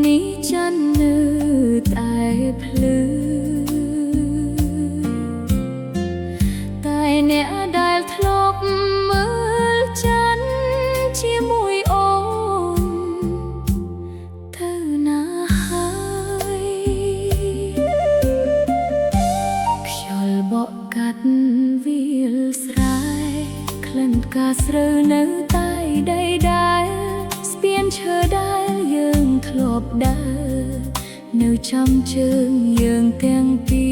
នេះច័ន្ទនៅតែភ្លឺតែអ្នកដែលធ្លាប់មើលច័ន្ទជាមួយអូនទៅណាហើយខ្យល់បក់កាត់វាលស្រែក្លិនផ្កាស្រូវនៅតែដីដែលស្ពានឈើដែលយើងធ្លាប់ដើរនៅចំជើងយើងទាំងពី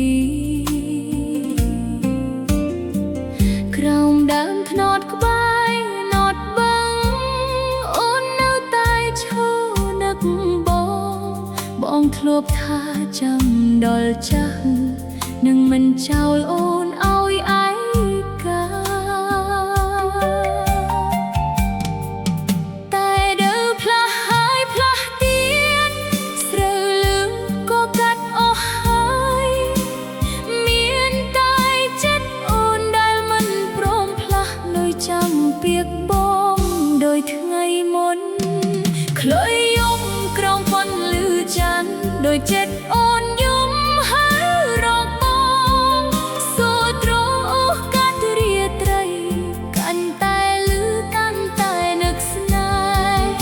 រក្រោមដើមត្នោតក្បែរណត់បឹងអូននៅតែឈរនឹកបងធ្លាប់ថាចាំដល់ចាស់នឹងមិនចោលអូនឲ្យឯកាតែដើរផ្លាស់ហើយផ្លាស់ទៀតស្រូវលឿងក៏កាត់អស់ហើយមានតែចិត្តអូនដែលមិនព្រមផ្លាស់នៅចាំពាក្យបងដោយថ្ងៃមុនខ្លុយយំក្រោមពន្លឺច័ន្ទដោយចិត្តអូនយំហើយរកបងសូត្រអូសកាត់រាត្រីកាន់តែលឺកាន់តែនឹកស្នេហ៍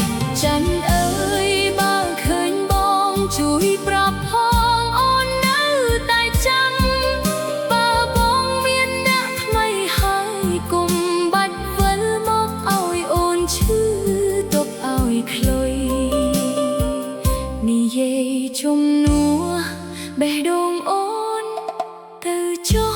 ច័ន្ទអើយបើឃើញបងជួយប្រាប់ផងអូននៅតែចាំបើបងមានអ្នកថ្មីហើយកុំបាច់វិលមកឲ្យអូនឈឺទុកឲ្យខ្លុយនិយាយជំនួសបេះដូងអូនទៅចុះ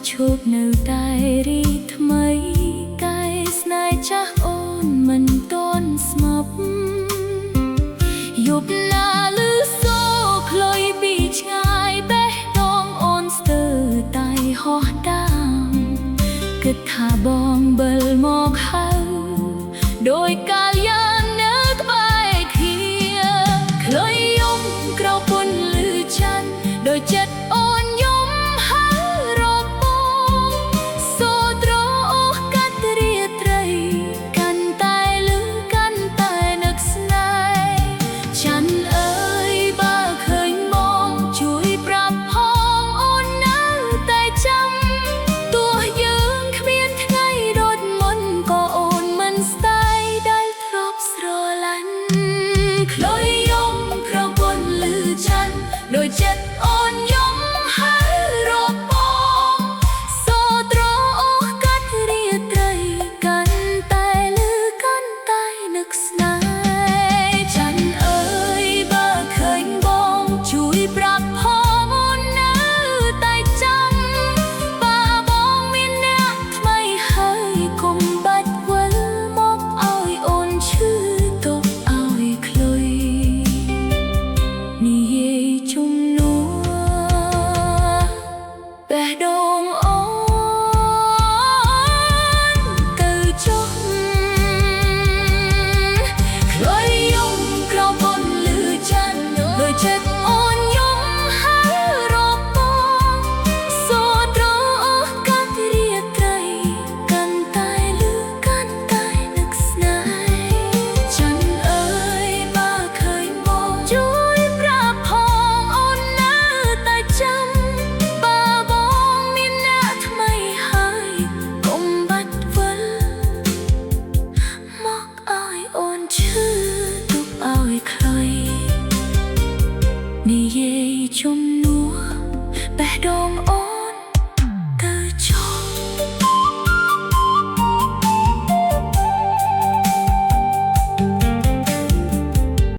ឈប់នៅតែរីថ្មីកាយស្នេហ៍ចាស់អូនមិនទាន់ស្មប់យប់ណាលឺសូរខ្លុយពីឆ្ងាយបេះដូងអូនស្ទើរតែហោះតាមគិតថាបងវិលមកហៅដោយកាលយ៉ាងនៅក្បែរគ្នាខ្លុយយំក្រៅពន្លឺច័ន្ទដោយចិត្តអូនយំខ្លុយយំក្រោមពន្លឺច័ន្ទដោយចិត្តអូនយំហើយរកបងសូត្រអូសកាត់រាត្រីកាន់តែលឺកាន់តែនឹកស្នេហ៍ច័ន្ទអើយបើឃើញបងជួយប្រាប់ផងអូននៅតែចាំបើបងមានអ្នកថ្មីហើយកុំបាច់វិលមកឲ្យអូនឈឺទុកឲ្យខ្លុយនិយាយជំនួសបេះដូងអូនទៅចុះខ្លុយយំក្រោមពន្លឺច័ន្ទដោយចិត្តអូនយំហើយរកបងសូត្រអូសកាត់រាត្រីកាន់តែលឺកាន់តែនឹកស្នេហ៍ច័ន្ទអើយបើឃើញបងជួយប្រាប់ផងអូននៅតែចាំបើបងមានអ្នកថ្មីហើយកុំបាច់វិលមកឲ្យអូនឈឺទុកឲ្យខ្លុយនិយាយជំនួសបេះដូងអូ